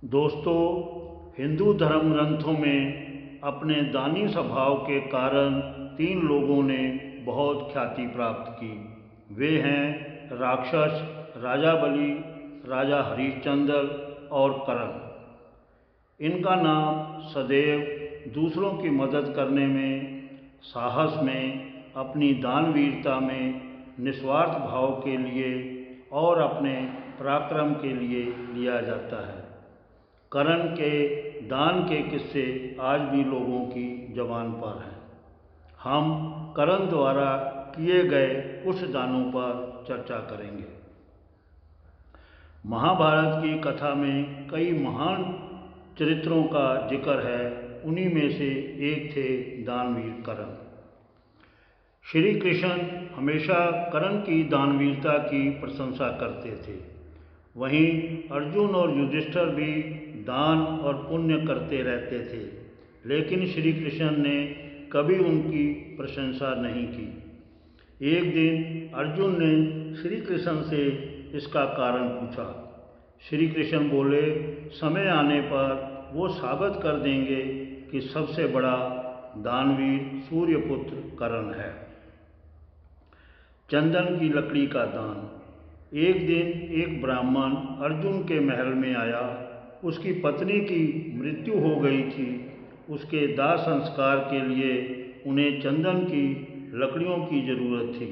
दोस्तों, हिंदू धर्म ग्रंथों में अपने दानी स्वभाव के कारण तीन लोगों ने बहुत ख्याति प्राप्त की। वे हैं राक्षस, राजा बलि, राजा हरिश्चंद्र और कर्ण। इनका नाम सदैव दूसरों की मदद करने में, साहस में, अपनी दानवीरता में, निस्वार्थ भाव के लिए और अपने पराक्रम के लिए लिया जाता है। कर्ण के दान के किस्से आज भी लोगों की जबान पर हैं। हम कर्ण द्वारा किए गए कुछ दानों पर चर्चा करेंगे। महाभारत की कथा में कई महान चरित्रों का जिक्र है। उन्हीं में से एक थे दानवीर कर्ण। श्री कृष्ण हमेशा कर्ण की दानवीरता की प्रशंसा करते थे। वहीं अर्जुन और युधिष्ठिर भी दान और पुण्य करते रहते थे, लेकिन श्री कृष्ण ने कभी उनकी प्रशंसा नहीं की। एक दिन अर्जुन ने श्री कृष्ण से इसका कारण पूछा। श्री कृष्ण बोले, समय आने पर वो साबित कर देंगे कि सबसे बड़ा दानवीर सूर्यपुत्र कर्ण है। चंदन की लकड़ी का दान। एक दिन एक ब्राह्मण अर्जुन के महल में आया। उसकी पत्नी की मृत्यु हो गई थी। उसके दाह संस्कार के लिए उन्हें चंदन की लकड़ियों की जरूरत थी।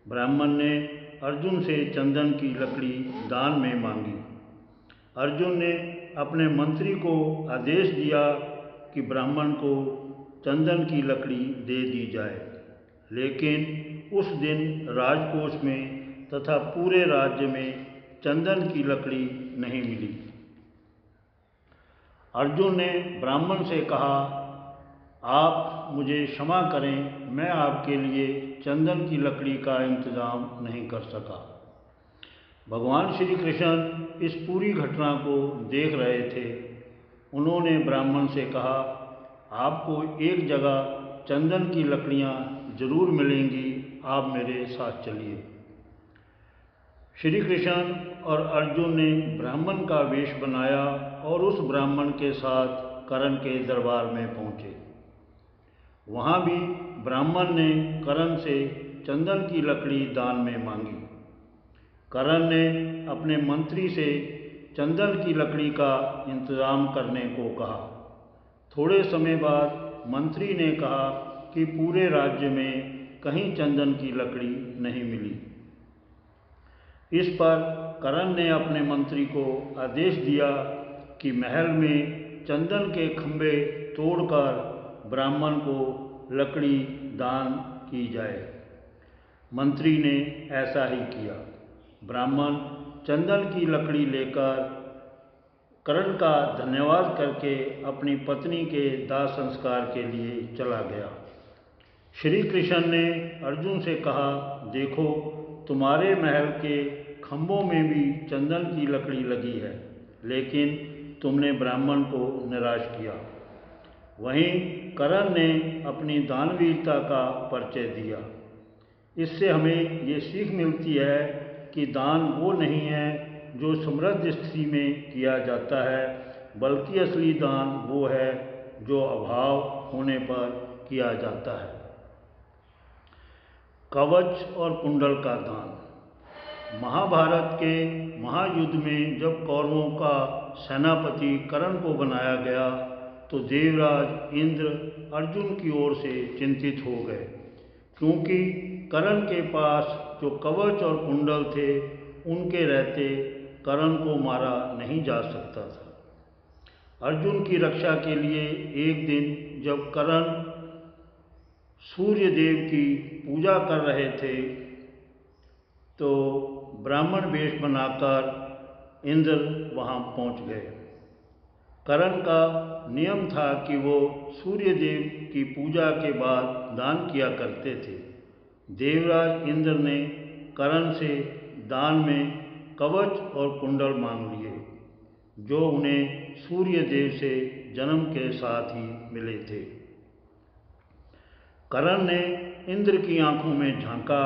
ब्राह्मण ने अर्जुन से चंदन की लकड़ी दान में मांगी। अर्जुन ने अपने मंत्री को आदेश दिया कि ब्राह्मण को चंदन की लकड़ी दे दी जाए, लेकिन उस दिन राजकोष में तथा पूरे राज्य में चंदन की लकड़ी नहीं मिली। अर्जुन ने ब्राह्मण से कहा, आप मुझे क्षमा करें, मैं आपके लिए चंदन की लकड़ी का इंतजाम नहीं कर सका। भगवान श्री कृष्ण इस पूरी घटना को देख रहे थे। उन्होंने ब्राह्मण से कहा, आपको एक जगह चंदन की लकड़ियाँ जरूर मिलेंगी, आप मेरे साथ चलिए। श्री कृष्ण और अर्जुन ने ब्राह्मण का वेश बनाया और उस ब्राह्मण के साथ कर्ण के दरबार में पहुँचे। वहाँ भी ब्राह्मण ने कर्ण से चंदन की लकड़ी दान में मांगी। कर्ण ने अपने मंत्री से चंदन की लकड़ी का इंतजाम करने को कहा। थोड़े समय बाद मंत्री ने कहा कि पूरे राज्य में कहीं चंदन की लकड़ी नहीं मिली। इस पर कर्ण ने अपने मंत्री को आदेश दिया कि महल में चंदन के खंभे तोड़कर ब्राह्मण को लकड़ी दान की जाए। मंत्री ने ऐसा ही किया। ब्राह्मण चंदन की लकड़ी लेकर कर्ण का धन्यवाद करके अपनी पत्नी के दाह संस्कार के लिए चला गया। श्री कृष्ण ने अर्जुन से कहा, देखो, तुम्हारे महल के खंभों में भी चंदन की लकड़ी लगी है, लेकिन तुमने ब्राह्मण को निराश किया। वहीं कर्ण ने अपनी दानवीरता का परिचय दिया। इससे हमें ये सीख मिलती है कि दान वो नहीं है जो समृद्ध स्थिति में किया जाता है, बल्कि असली दान वो है जो अभाव होने पर किया जाता है। कवच और कुंडल का दान। महाभारत के महायुद्ध में जब कौरवों का सेनापति कर्ण को बनाया गया तो देवराज इंद्र अर्जुन की ओर से चिंतित हो गए, क्योंकि कर्ण के पास जो कवच और कुंडल थे उनके रहते कर्ण को मारा नहीं जा सकता था। अर्जुन की रक्षा के लिए एक दिन जब कर्ण सूर्य देव की पूजा कर रहे थे तो ब्राह्मण वेश बनाकर इंद्र वहाँ पहुँच गए। कर्ण का नियम था कि वो सूर्य देव की पूजा के बाद दान किया करते थे। देवराज इंद्र ने कर्ण से दान में कवच और कुंडल मांग लिए, जो उन्हें सूर्य देव से जन्म के साथ ही मिले थे। कर्ण ने इंद्र की आंखों में झांका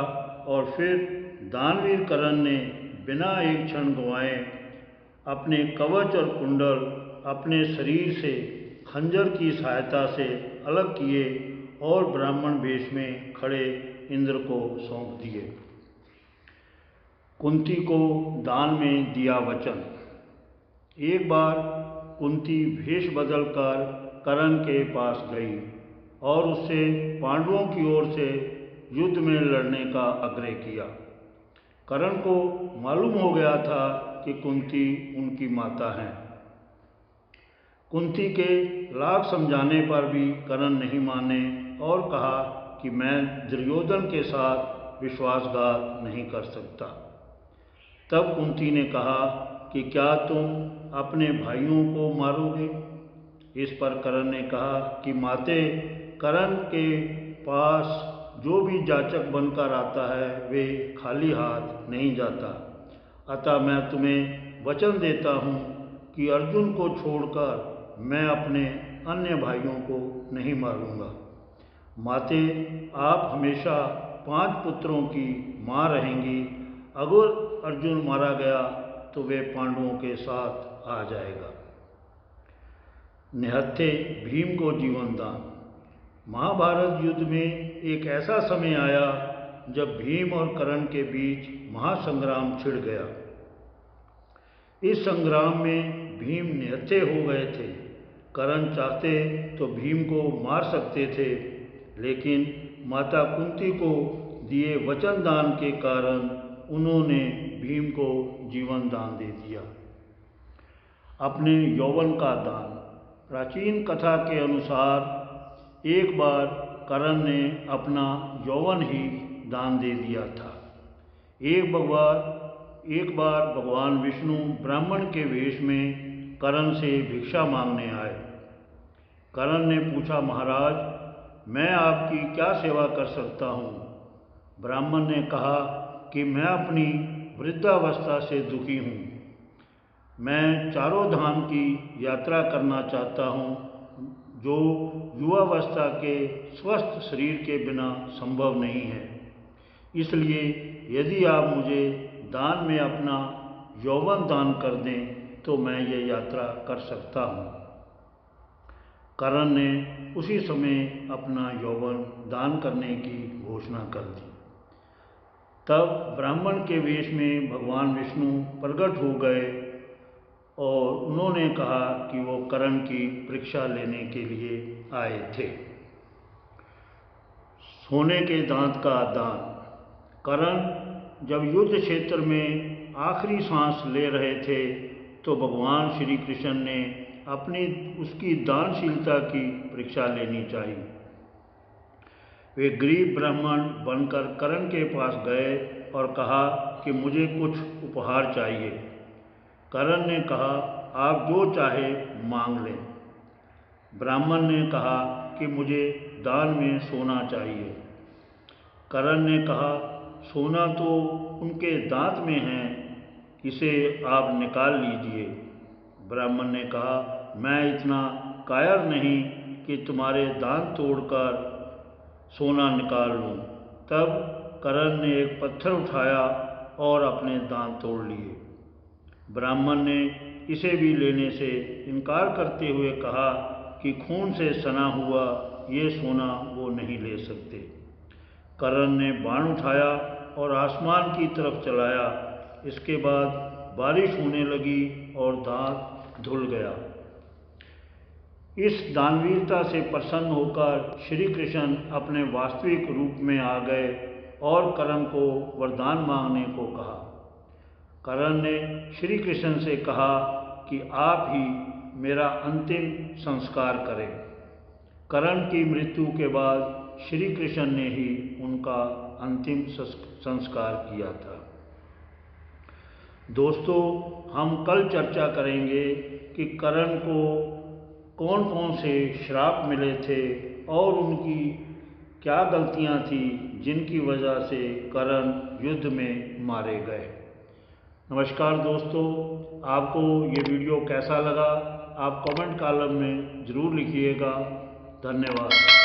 और फिर दानवीर कर्ण ने बिना एक क्षण गंवाए अपने कवच और कुंडल अपने शरीर से खंजर की सहायता से अलग किए और ब्राह्मण वेश में खड़े इंद्र को सौंप दिए। कुंती को दान में दिया वचन। एक बार कुंती भेष बदलकर कर्ण के पास गई और उससे पांडवों की ओर से युद्ध में लड़ने का आग्रह किया। कर्ण को मालूम हो गया था कि कुंती उनकी माता हैं। कुंती के लाख समझाने पर भी कर्ण नहीं माने और कहा कि मैं दुर्योधन के साथ विश्वासघात नहीं कर सकता। तब कुंती ने कहा कि क्या तुम अपने भाइयों को मारोगे? इस पर कर्ण ने कहा कि माते, कर्ण के पास जो भी जाचक बनकर आता है वे खाली हाथ नहीं जाता। अतः मैं तुम्हें वचन देता हूँ कि अर्जुन को छोड़कर मैं अपने अन्य भाइयों को नहीं मारूंगा। माते, आप हमेशा 5 पुत्रों की माँ रहेंगी। अगर अर्जुन मारा गया तो वे पांडवों के साथ आ जाएगा। निहत्थे भीम को जीवन दान। महाभारत युद्ध में एक ऐसा समय आया जब भीम और कर्ण के बीच महासंग्राम छिड़ गया। इस संग्राम में भीम निहत्थे हो गए थे। कर्ण चाहते तो भीम को मार सकते थे, लेकिन माता कुंती को दिए वचन दान के कारण उन्होंने भीम को जीवन दान दे दिया। अपने यौवन का दान। प्राचीन कथा के अनुसार एक बार कर्ण ने अपना यौवन ही दान दे दिया था। एक बार भगवान विष्णु ब्राह्मण के वेश में कर्ण से भिक्षा मांगने आए। कर्ण ने पूछा, महाराज, मैं आपकी क्या सेवा कर सकता हूँ? ब्राह्मण ने कहा कि मैं अपनी वृद्धावस्था से दुखी हूँ। मैं चारों धाम की यात्रा करना चाहता हूँ, जो युवावस्था के स्वस्थ शरीर के बिना संभव नहीं है। इसलिए यदि आप मुझे दान में अपना यौवन दान कर दें तो मैं ये यात्रा कर सकता हूँ। कर्ण ने उसी समय अपना यौवन दान करने की घोषणा कर दी। तब ब्राह्मण के वेश में भगवान विष्णु प्रकट हो गए और उन्होंने कहा कि वो कर्ण की परीक्षा लेने के लिए आए थे। सोने के दांत का दान। कर्ण जब युद्ध क्षेत्र में आखिरी सांस ले रहे थे तो भगवान श्री कृष्ण ने उसकी दानशीलता की परीक्षा लेनी चाहिए। वे गरीब ब्राह्मण बनकर कर्ण के पास गए और कहा कि मुझे कुछ उपहार चाहिए। कर्ण ने कहा, आप जो चाहे मांग लें। ब्राह्मण ने कहा कि मुझे दान में सोना चाहिए। कर्ण ने कहा, सोना तो उनके दांत में है, इसे आप निकाल लीजिए। ब्राह्मण ने कहा, मैं इतना कायर नहीं कि तुम्हारे दांत तोड़कर सोना निकाल लूँ। तब कर्ण ने एक पत्थर उठाया और अपने दांत तोड़ लिए। ब्राह्मण ने इसे भी लेने से इनकार करते हुए कहा कि खून से सना हुआ ये सोना वो नहीं ले सकते। कर्ण ने बाण उठाया और आसमान की तरफ चलाया। इसके बाद बारिश होने लगी और दांत धुल गया। इस दानवीरता से प्रसन्न होकर श्री कृष्ण अपने वास्तविक रूप में आ गए और कर्ण को वरदान मांगने को कहा। कर्ण ने श्री कृष्ण से कहा कि आप ही मेरा अंतिम संस्कार करें। कर्ण की मृत्यु के बाद श्री कृष्ण ने ही उनका अंतिम संस्कार किया था। दोस्तों, हम कल चर्चा करेंगे कि कर्ण को कौन कौन से श्राप मिले थे और उनकी क्या गलतियां थी जिनकी वजह से कर्ण युद्ध में मारे गए। नमस्कार दोस्तों, आपको ये वीडियो कैसा लगा आप कमेंट कॉलम में ज़रूर लिखिएगा। धन्यवाद।